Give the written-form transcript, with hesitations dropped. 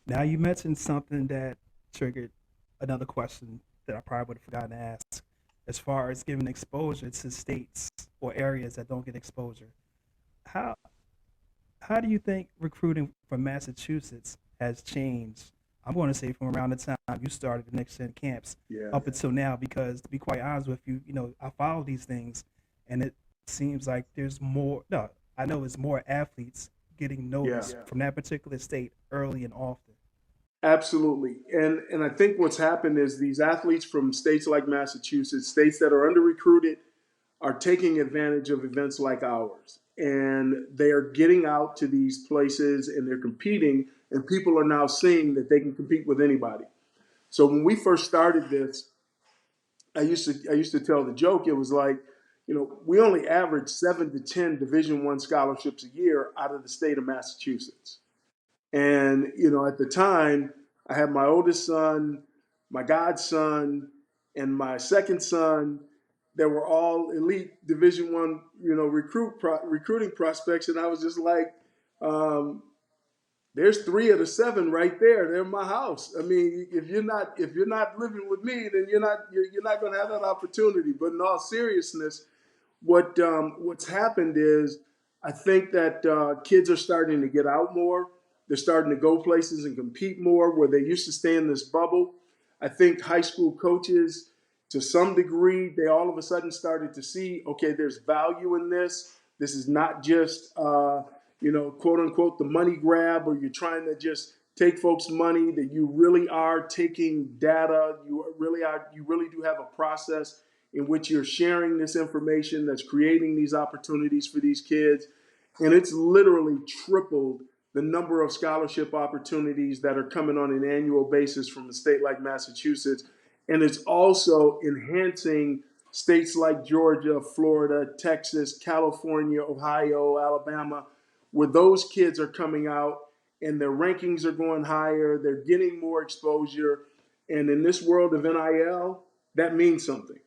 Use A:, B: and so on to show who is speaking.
A: Now you mentioned something that triggered another question that I probably would have forgotten to ask, as far as giving exposure to states or areas that don't get exposure. How how do you think recruiting from Massachusetts has changed? I'm going to say from around the time you started the Next Gen camps
B: Yeah.
A: up until now, because to be quite honest with you, I follow these things, and it seems like there's more. No, I know it's more athletes getting
B: Yeah.
A: noticed from that particular state early and often.
B: Absolutely. And I think what's happened is these athletes from states like Massachusetts, states that are under recruited, are taking advantage of events like ours. And they are getting out to these places and they're competing, and people are now seeing that they can compete with anybody. So when we first started this, I used to tell the joke. It was like, we only average 7 to 10 Division I scholarships a year out of the state of Massachusetts. And at the time, I had my oldest son, my godson, and my second son that were all elite Division I, recruiting prospects, and I was just like, um, there's 3 of the 7 right there. They're in my house. I mean, if you're not living with me, then you're not going to have that opportunity. But in all seriousness, what's happened is I think that kids are starting to get out more. They're starting to go places and compete more where they used to stay in this bubble. I think high school coaches, to some degree, they all of a sudden started to see, okay, there's value in this. This is not just, quote unquote, the money grab, or you're trying to just take folks' money. That you really are taking data. You really do have a process in which you're sharing this information that's creating these opportunities for these kids. And it's literally tripled the number of scholarship opportunities that are coming on an annual basis from a state like Massachusetts. And it's also enhancing states like Georgia, Florida, Texas, California, Ohio, Alabama, where those kids are coming out and their rankings are going higher, they're getting more exposure. And in this world of NIL, that means something.